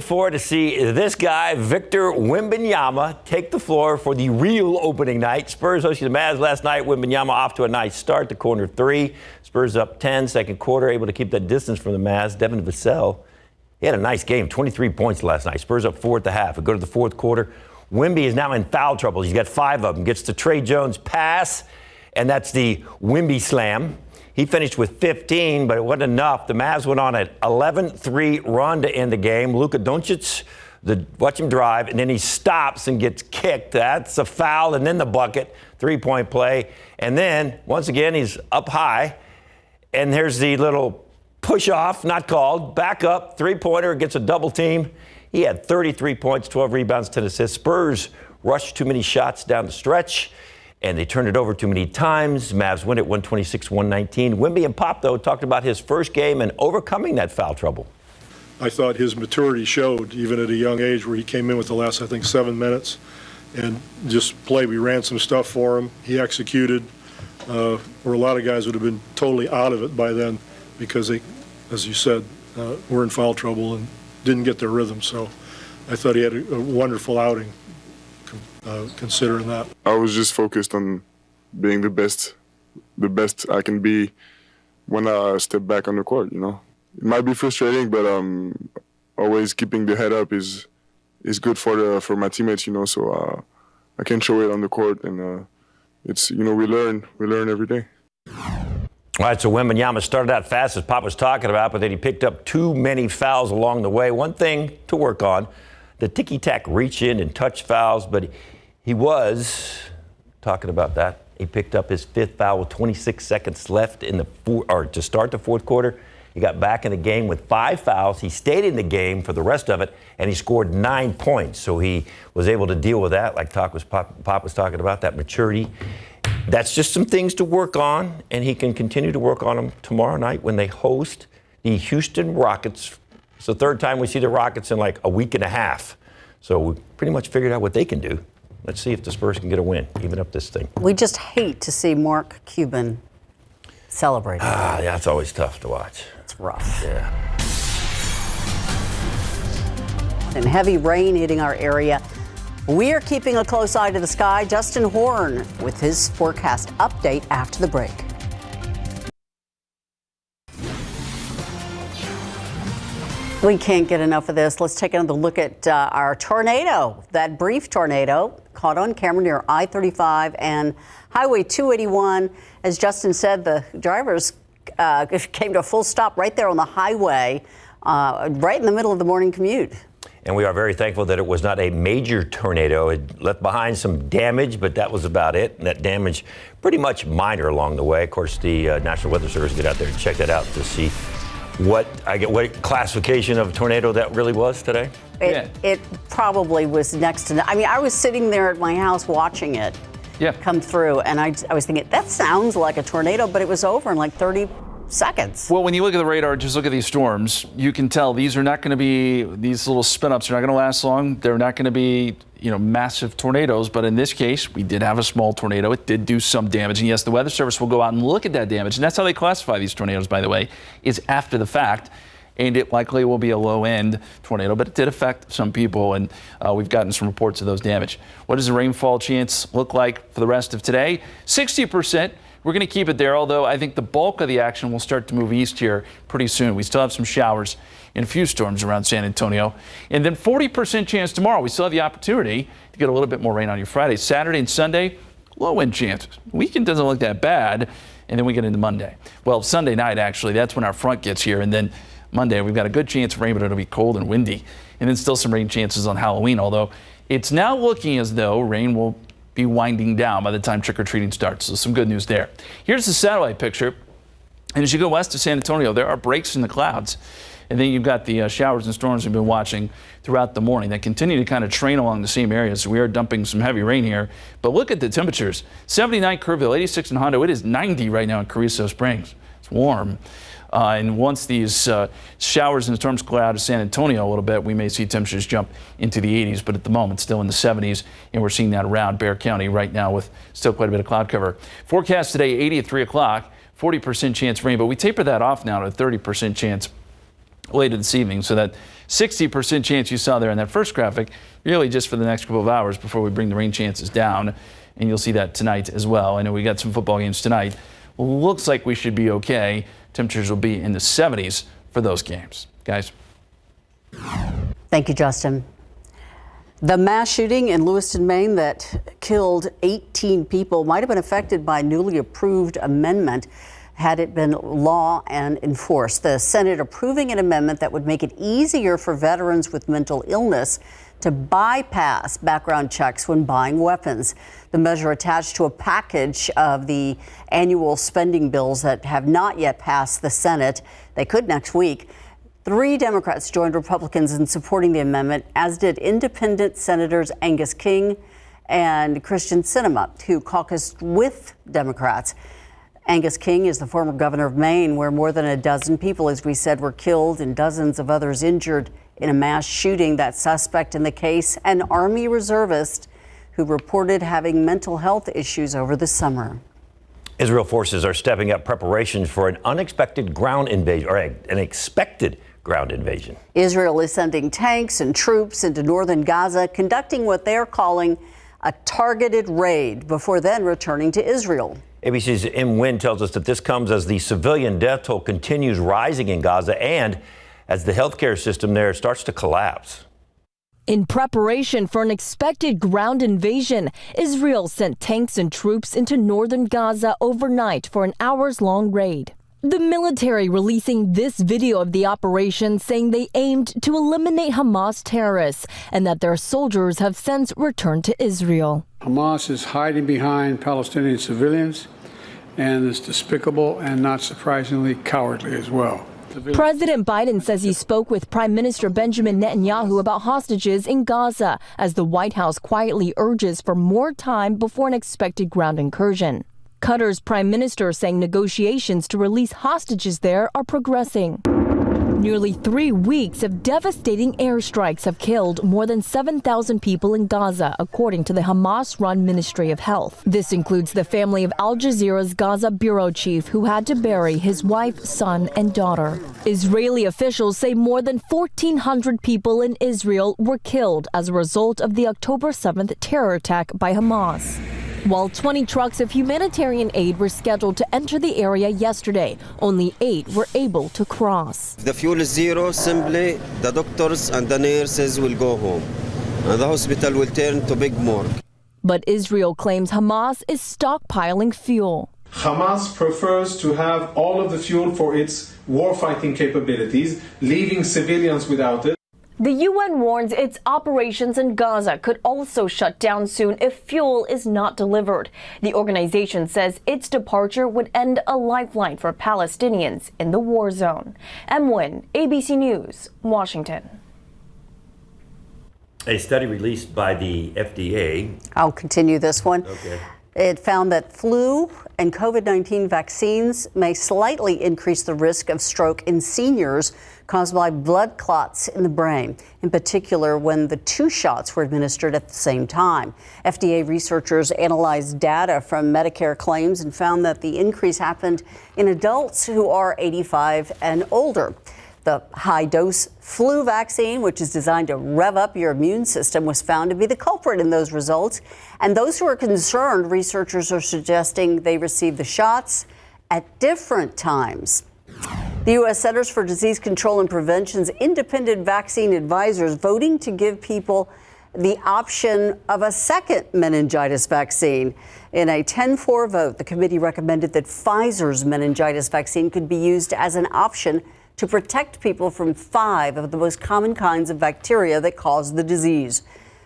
Forward to see this guy, Victor Wembanyama, take the floor for the real opening night. Spurs hosted the Mavs last night. Wembanyama off to a nice start, the corner three. Spurs up 10, second quarter, able to keep that distance from the Mavs. Devin Vassell, he had a nice game, 23 points last night. Spurs up 4 at the half. We go to the fourth quarter. Wemby is now in foul trouble. He's got 5 of them. Gets the Trey Jones pass, and that's the Wemby slam. He finished with 15, but it wasn't enough. The Mavs went on an 11-3 run to end the game. Luka Doncic, watch him drive, and then he stops and gets kicked. That's a foul, and then the bucket, three-point play. And then, once again, he's up high, and there's the little push-off, not called, back up, three-pointer, gets a double team. He had 33 points, 12 rebounds, 10 assists. Spurs rushed too many shots down the stretch, and they turned it over too many times. Mavs win it 126-119. Wemby and Pop, though, talked about his first game and overcoming that foul trouble. I thought his maturity showed, even at a young age, where he came in with the last, 7 minutes, and just played. We ran some stuff for him. He executed, where a lot of guys would have been totally out of it by then because they, as you said, were in foul trouble and didn't get their rhythm. So I thought he had a wonderful outing. Considering that. I was just focused on being the best I can be when I step back on the court, It might be frustrating, but always keeping the head up is good for my teammates, so I can show it on the court, and it's, we learn every day. All right, so Wembanyama started out fast, as Pop was talking about, but then he picked up too many fouls along the way. One thing to work on, the ticky-tack reach in and touch fouls, but he was talking about that. He picked up his 5th foul with 26 seconds left in to start the fourth quarter. He got back in the game with 5 fouls. He stayed in the game for the rest of it, and he scored 9 points. So he was able to deal with that, like Pop was talking about, that maturity. That's just some things to work on, and he can continue to work on them tomorrow night when they host the Houston Rockets. It's the third time we see the Rockets in like a week and a half. So we pretty much figured out what they can do. Let's see if the Spurs can get a win, even up this thing. We just hate to see Mark Cuban celebrating. Yeah, it's always tough to watch. It's rough. Yeah. And heavy rain hitting our area. We are keeping a close eye to the sky. Justin Horn with his forecast update after the break. We can't get enough of this. Let's take another look at our tornado. That brief tornado caught on camera near I-35 and Highway 281. As Justin said, the drivers came to a full stop right there on the highway, right in the middle of the morning commute. And we are very thankful that it was not a major tornado. It left behind some damage, but that was about it. And that damage pretty much minor along the way. Of course, the National Weather Service get out there and check that out to see what classification of tornado that really was today. It probably was next to. I mean, I was sitting there at my house watching it come through, and I was thinking that sounds like a tornado, but it was over in like 30 seconds. Well, when you look at the radar, just look at these storms, you can tell these are not going to be, these little spin-ups are not going to last long. They're not going to be, massive tornadoes. But in this case, we did have a small tornado. It did do some damage. And yes, the Weather Service will go out and look at that damage. And that's how they classify these tornadoes, by the way, is after the fact. And it likely will be a low-end tornado, but it did affect some people, and we've gotten some reports of those damage. What does the rainfall chance look like for the rest of today? 60%. We're going to keep it there, although I think the bulk of the action will start to move east here pretty soon. We still have some showers and a few storms around San Antonio. And then 40% chance tomorrow. We still have the opportunity to get a little bit more rain on your Friday. Saturday and Sunday, low-end chances. Weekend doesn't look that bad, and then we get into Monday. Well, Sunday night, actually, that's when our front gets here, and then Monday, we've got a good chance of rain, but it'll be cold and windy. And then still some rain chances on Halloween, although it's now looking as though rain will be winding down by the time trick-or-treating starts. So some good news there. Here's the satellite picture. And as you go west of San Antonio, there are breaks in the clouds. And then you've got the showers and storms we've been watching throughout the morning that continue to kind of train along the same areas. So we are dumping some heavy rain here. But look at the temperatures. 79 Kerrville, 86 in Hondo. It is 90 right now in Carrizo Springs. It's warm. And once these showers and storms clear out of San Antonio a little bit, we may see temperatures jump into the 80s, but at the moment still in the 70s, and we're seeing that around Bexar County right now with still quite a bit of cloud cover. Forecast today, 80 at 3 o'clock, 40% chance of rain, but we taper that off now to a 30% chance later this evening. So that 60% chance you saw there in that first graphic, really just for the next couple of hours before we bring the rain chances down. And you'll see that tonight as well. I know we got some football games tonight. Looks like we should be okay. Temperatures will be in the 70s for those games. Guys. Thank you, Justin. The mass shooting in Lewiston, Maine that killed 18 people might have been affected by a newly approved amendment had it been law and enforced. The Senate approving an amendment that would make it easier for veterans with mental illness to bypass background checks when buying weapons. The measure attached to a package of the annual spending bills that have not yet passed the Senate. They could next week. 3 Democrats joined Republicans in supporting the amendment, as did independent Senators Angus King and Christian Sinema, who caucused with Democrats. Angus King is the former governor of Maine, where more than a dozen people, as we said, were killed and dozens of others injured in a mass shooting. That suspect in the case, an Army reservist who reported having mental health issues over the summer. Israel forces are stepping up preparations for an unexpected ground invasion, or an expected ground invasion. Israel is sending tanks and troops into northern Gaza, conducting what they're calling a targeted raid before then returning to Israel. ABC's Im Nguyen tells us that this comes as the civilian death toll continues rising in Gaza and as the healthcare system there starts to collapse. In preparation for an expected ground invasion, Israel sent tanks and troops into northern Gaza overnight for an hours-long raid. The military releasing this video of the operation, saying they aimed to eliminate Hamas terrorists and that their soldiers have since returned to Israel. Hamas is hiding behind Palestinian civilians, and is despicable and, not surprisingly, cowardly as well. President Biden says he spoke with Prime Minister Benjamin Netanyahu about hostages in Gaza, as the White House quietly urges for more time before an expected ground incursion. Qatar's prime minister saying negotiations to release hostages there are progressing. Nearly 3 weeks of devastating airstrikes have killed more than 7,000 people in Gaza, according to the Hamas-run Ministry of Health. This includes the family of Al Jazeera's Gaza bureau chief, who had to bury his wife, son, and daughter. Israeli officials say more than 1,400 people in Israel were killed as a result of the October 7th terror attack by Hamas. While 20 trucks of humanitarian aid were scheduled to enter the area yesterday, only 8 were able to cross. The fuel is zero. Simply, the doctors and the nurses will go home, and the hospital will turn to big morgue. But Israel claims Hamas is stockpiling fuel. Hamas prefers to have all of the fuel for its warfighting capabilities, leaving civilians without it. The UN warns its operations in Gaza could also shut down soon if fuel is not delivered. The organization says its departure would end a lifeline for Palestinians in the war zone. Im Nguyen, ABC News, Washington. A study released by the FDA. I'll continue this one. Okay. It found that flu and COVID-19 vaccines may slightly increase the risk of stroke in seniors caused by blood clots in the brain, in particular when the 2 shots were administered at the same time. FDA researchers analyzed data from Medicare claims and found that the increase happened in adults who are 85 and older. The high-dose flu vaccine, which is designed to rev up your immune system, was found to be the culprit in those results. And those who are concerned, researchers are suggesting they receive the shots at different times. The U.S. Centers for Disease Control and Prevention's independent vaccine advisors voting to give people the option of a second meningitis vaccine. In a 10-4 vote, the committee recommended that Pfizer's meningitis vaccine could be used as an option to protect people from 5 of the most common kinds of bacteria that cause the disease.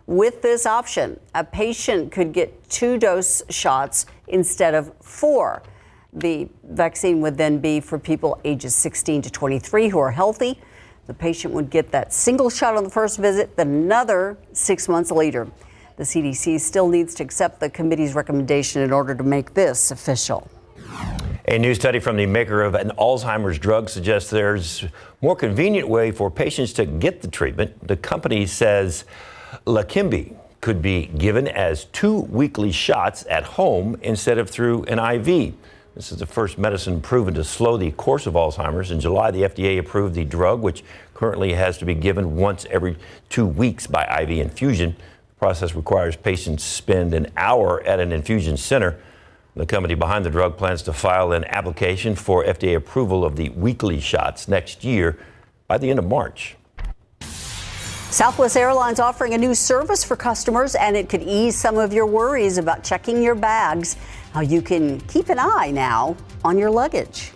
With this option, a patient could get 2-dose shots instead of 4. The vaccine would then be for people ages 16 to 23 who are healthy. The patient would get that single shot on the first visit, then another 6 months later. The CDC still needs to accept the committee's recommendation in order to make this official. A new study from the maker of an Alzheimer's drug suggests there's a more convenient way for patients to get the treatment. The company says Leqembi could be given as 2 weekly shots at home instead of through an IV. This is the first medicine proven to slow the course of Alzheimer's. In July, the FDA approved the drug, which currently has to be given once every 2 weeks by IV infusion. The process requires patients spend an hour at an infusion center. The company behind the drug plans to file an application for FDA approval of the weekly shots next year by the end of March. Southwest Airlines offering a new service for customers, and it could ease some of your worries about checking your bags. How you can keep an eye now on your luggage.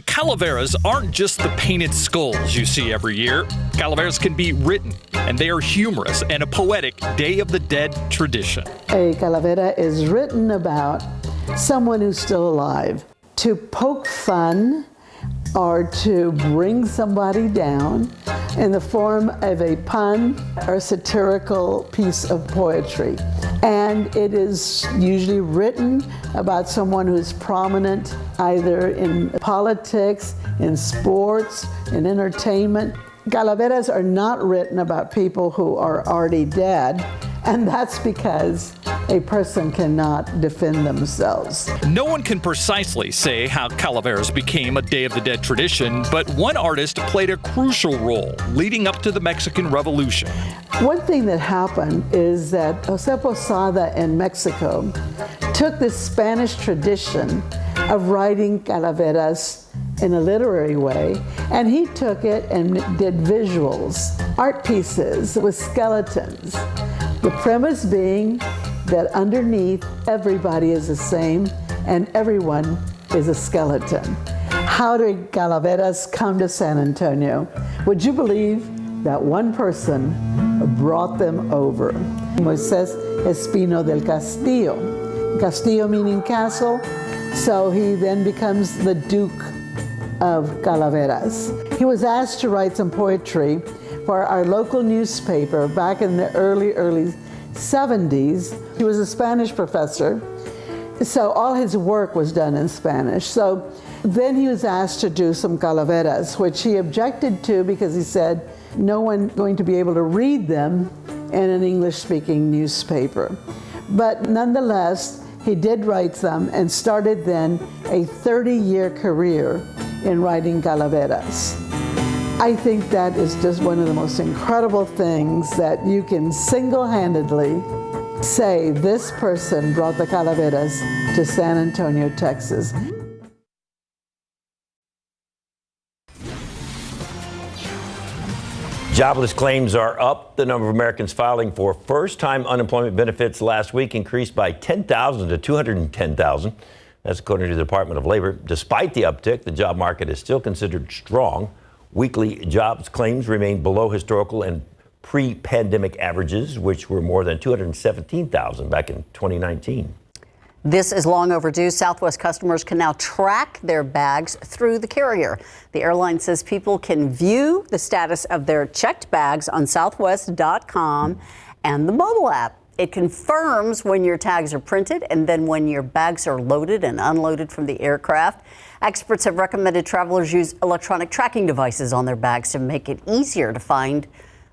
Calaveras aren't just the painted skulls you see every year. Calaveras can be written, and they are humorous and a poetic Day of the Dead tradition. A calavera is written about someone who's still alive. To poke fun or to bring somebody down in the form of a pun or satirical piece of poetry. And it is usually written about someone who's prominent either in politics, in sports, in entertainment. Calaveras are not written about people who are already dead, and that's because a person cannot defend themselves. No one can precisely say how Calaveras became a Day of the Dead tradition, but one artist played a crucial role leading up to the Mexican Revolution. One thing that happened is that José Posada in Mexico took this Spanish tradition of writing calaveras in a literary way, and he took it and did visuals, art pieces with skeletons. The premise being that underneath everybody is the same and everyone is a skeleton. How did calaveras come to San Antonio? Would you believe that one person brought them over? Moisés Espino del Castillo. Castillo meaning castle, so he then becomes the Duke of Calaveras. He was asked to write some poetry for our local newspaper back in the early 70s. He was a Spanish professor, so all his work was done in Spanish. So then he was asked to do some calaveras, which he objected to because he said no one going to be able to read them in an English-speaking newspaper. But nonetheless, he did write some and started then a 30-year career in writing calaveras. I think that is just one of the most incredible things that you can single-handedly say this person brought the calaveras to San Antonio, Texas. Jobless claims are up. The number of Americans filing for first-time unemployment benefits last week increased by 10,000 to 210,000. That's according to the Department of Labor. Despite the uptick, the job market is still considered strong. Weekly jobs claims remain below historical and pre-pandemic averages, which were more than 217,000 back in 2019. This is long overdue. Southwest customers can now track their bags through the carrier. The airline says people can view the status of their checked bags on southwest.com and the mobile app. It confirms when your tags are printed and then when your bags are loaded and unloaded from the aircraft. Experts have recommended travelers use electronic tracking devices on their bags to make it easier to find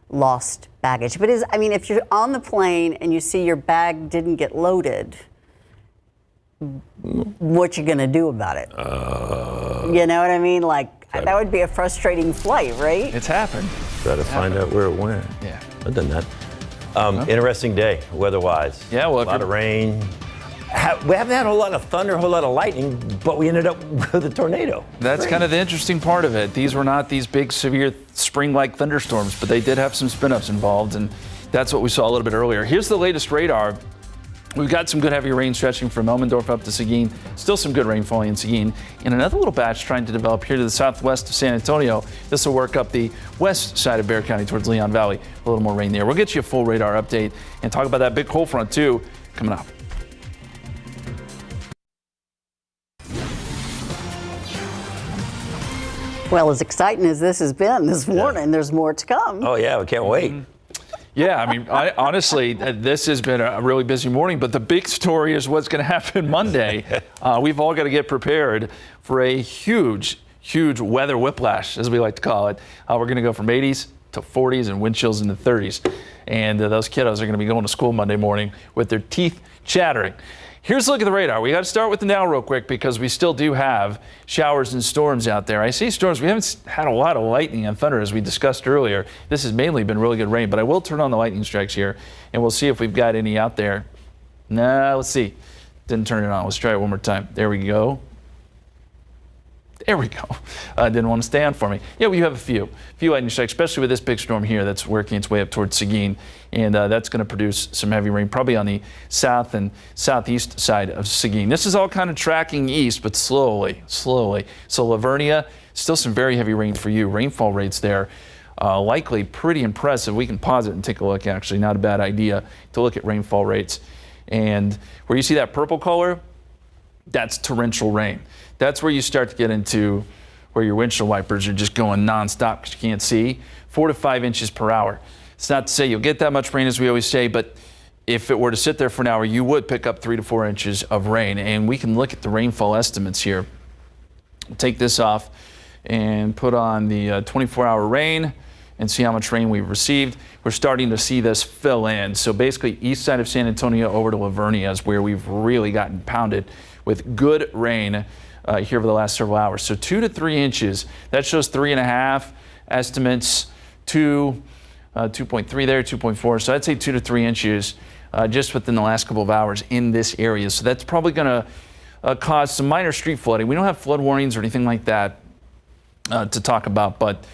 lost baggage. But if you're on the plane and you see your bag didn't get loaded, what you gonna do about it? You know what I mean? That would be a frustrating flight, right? It's happened. Try to find out where it went. Yeah. I've done that. Interesting day, weather-wise. Yeah, well, a lot of rain. We haven't had a whole lot of thunder, a whole lot of lightning, but we ended up with a tornado. That's kind of the interesting part of it. These were not these big, severe spring-like thunderstorms, but they did have some spin-ups involved, and that's what we saw a little bit earlier. Here's the latest radar. We've got some good heavy rain stretching from Elmendorf up to Seguin. Still some good rain falling in Seguin. And another little batch trying to develop here to the southwest of San Antonio. This will work up the west side of Bexar County towards Leon Valley. A little more rain there. We'll get you a full radar update and talk about that big cold front too coming up. Well, as exciting as this has been this morning, there's more to come. Oh, yeah, we can't wait. Yeah, honestly, this has been a really busy morning, but the big story is what's going to happen Monday. We've all got to get prepared for a huge weather whiplash, as we like to call it. We're going to go from 80s to 40s and wind chills in the 30s. And those kiddos are going to be going to school Monday morning with their teeth chattering. Here's a look at the radar. We got to start with the now real quick because we still do have showers and storms out there. I see storms. We haven't had a lot of lightning and thunder as we discussed earlier. This has mainly been really good rain, but I will turn on the lightning strikes here and we'll see if we've got any out there. Nah, let's see. Didn't turn it on. Let's try it one more time. There we go. There we go. Didn't want to stay on for me. Yeah, we have a few lightning strikes, especially with this big storm here that's working its way up towards Seguin. And that's going to produce some heavy rain, probably on the south and southeast side of Seguin. This is all kind of tracking east, but slowly. So Lavernia, still some very heavy rain for you. Rainfall rates there, likely pretty impressive. We can pause it and take a look, actually. Not a bad idea to look at rainfall rates. And where you see that purple color, that's torrential rain. That's where you start to get into where your windshield wipers are just going nonstop because you can't see. 4 to 5 inches per hour. It's not to say you'll get that much rain, as we always say, but if it were to sit there for an hour, you would pick up 3 to 4 inches of rain. And we can look at the rainfall estimates here. We'll take this off and put on the 24-hour rain and see how much rain we've received. We're starting to see this fill in. So basically east side of San Antonio over to Lavernia is where we've really gotten pounded with good rain here over the last several hours. So 2 to 3 inches. That shows 3.5 estimates, 2.3 there, 2.4. So I'd say 2 to 3 inches just within the last couple of hours in this area. So that's probably going to cause some minor street flooding. We don't have flood warnings or anything like that to talk about, but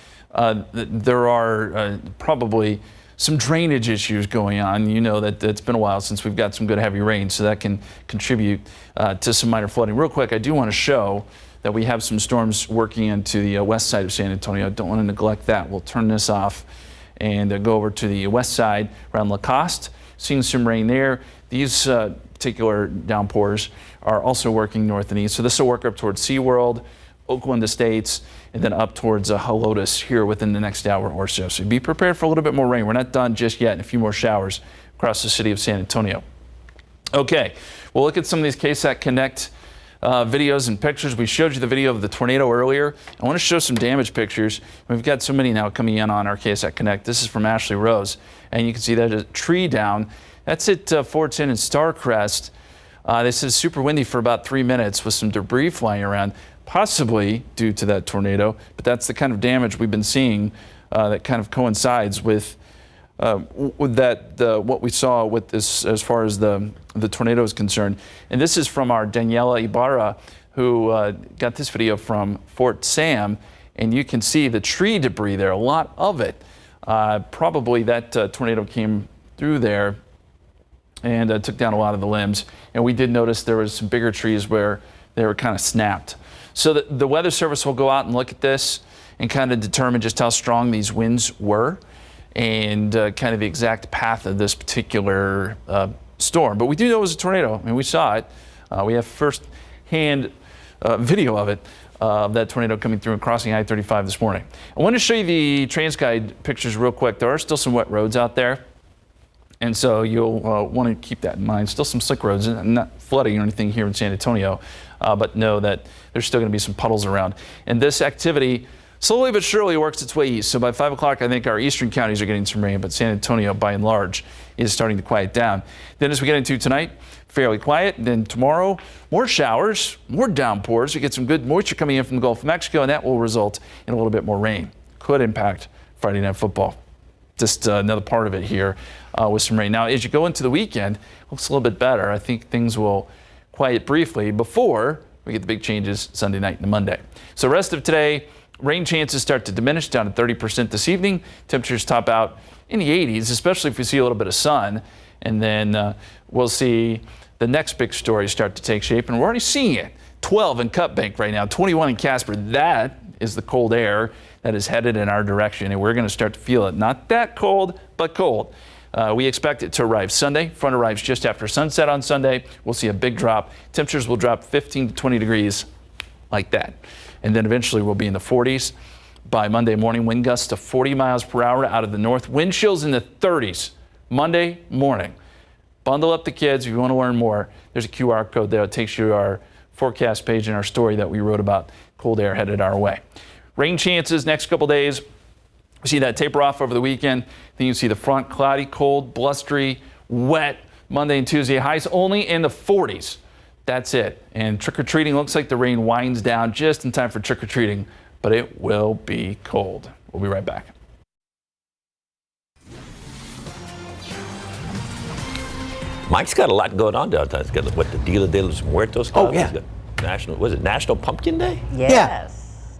there are probably some drainage issues going on. You know that it's been a while since we've got some good heavy rain, so that can contribute to some minor flooding. Real quick, I do want to show that we have some storms working into the west side of San Antonio. I don't want to neglect that. We'll turn this off and go over to the west side around Lacoste. Seeing some rain there. These particular downpours are also working north and east. So this will work up towards SeaWorld, Oakland Estates, and then up towards Helotes here within the next hour or so. So be prepared for a little bit more rain. We're not done just yet, and a few more showers across the city of San Antonio. Okay, we'll look at some of these KSAT Connect videos and pictures. We showed you the video of the tornado earlier. I want to show some damage pictures. We've got so many now coming in on our KSAT Connect. This is from Ashley Rose, and you can see there's a tree down. That's at Fortson and Starcrest. This is super windy for about 3 minutes with some debris flying around, possibly due to that tornado, but that's the kind of damage we've been seeing that kind of coincides with what we saw with this as far as the tornado is concerned. And this is from our Daniela Ibarra, who got this video from Fort Sam, and you can see the tree debris there, a lot of it. Probably that tornado came through there and took down a lot of the limbs. And we did notice there was some bigger trees where they were kind of snapped. So the Weather Service will go out and look at this and kind of determine just how strong these winds were and kind of the exact path of this particular storm. But we do know it was a tornado. I mean, we saw it. We have first-hand video of it, that tornado coming through and crossing I-35 this morning. I want to show you the TransGuide pictures real quick. There are still some wet roads out there, and so you'll want to keep that in mind. Still some slick roads, and not flooding or anything here in San Antonio, but know that there's still going to be some puddles around. And this activity slowly but surely works its way east. So by 5 o'clock, I think our eastern counties are getting some rain, but San Antonio, by and large, is starting to quiet down. Then as we get into tonight, fairly quiet. Then tomorrow, more showers, more downpours. We get some good moisture coming in from the Gulf of Mexico, and that will result in a little bit more rain. Could impact Friday Night Football. Just another part of it here with some rain. Now, as you go into the weekend, it looks a little bit better. I think things will quiet briefly before we get the big changes Sunday night and Monday. So the rest of today, rain chances start to diminish down to 30% this evening. Temperatures top out in the 80s, especially if we see a little bit of sun. And then we'll see the next big story start to take shape. And we're already seeing it. 12 in Cut Bank right now, 21 in Casper. That is the cold air that is headed in our direction. And we're going to start to feel it. Not that cold, but cold. We expect it to arrive Sunday. Front arrives just after sunset on Sunday. We'll see a big drop. Temperatures will drop 15 to 20 degrees like that. And then eventually we'll be in the 40s by Monday morning. Wind gusts to 40 miles per hour out of the north. Wind chills in the 30s Monday morning. Bundle up the kids if you want to learn more. There's a QR code there that takes you to our forecast page in our story that we wrote about cold air headed our way. Rain chances next couple days. See that taper off over the weekend. Then you see the front cloudy, cold, blustery, wet Monday and Tuesday. Highs only in the 40s. That's it. And trick-or-treating looks like the rain winds down just in time for trick-or-treating, but it will be cold. We'll be right back. Mike's got a lot going on downtown. He's got the Dia de los Muertos. Oh, yeah. Was it National Pumpkin Day? Yes. Yeah.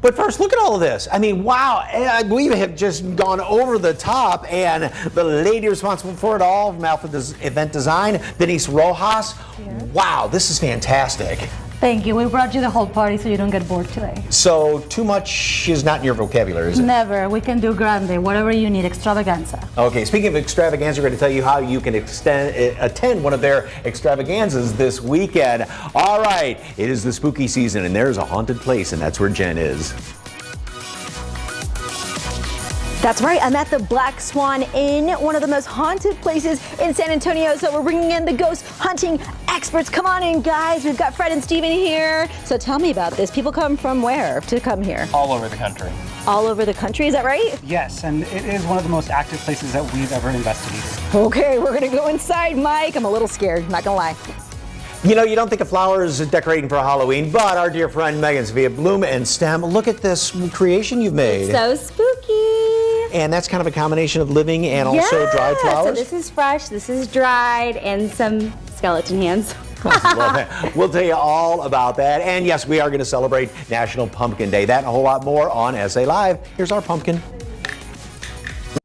But first, look at all of this. I mean, wow, we have just gone over the top, and the lady responsible for it all from Alpha Event Design, Denise Rojas. Yeah. Wow, this is fantastic. Thank you. We brought you the whole party so you don't get bored today. So too much is not in your vocabulary, is it? Never. We can do grande, whatever you need, extravaganza. Okay, speaking of extravaganza, we're going to tell you how you can attend one of their extravaganzas this weekend. All right, it is the spooky season, and there's a haunted place, and that's where Jen is. That's right. I'm at the Black Swan Inn, one of the most haunted places in San Antonio. So we're bringing in the ghost hunting experts. Come on in, guys. We've got Fred and Steven here. So tell me about this. People come from where to come here? All over the country. All over the country, is that right? Yes, and it is one of the most active places that we've ever investigated. Okay, we're gonna go inside, Mike. I'm a little scared, not gonna lie. You know, you don't think of flowers decorating for Halloween, but our dear friend Megan Sophia Bloom and STEM, look at this creation you've made. It's so spooky. And that's kind of a combination of living and also dried flowers? So this is fresh, this is dried, and some skeleton hands. We'll tell you all about that. And yes, we are going to celebrate National Pumpkin Day. That and a whole lot more on SA Live. Here's our pumpkin.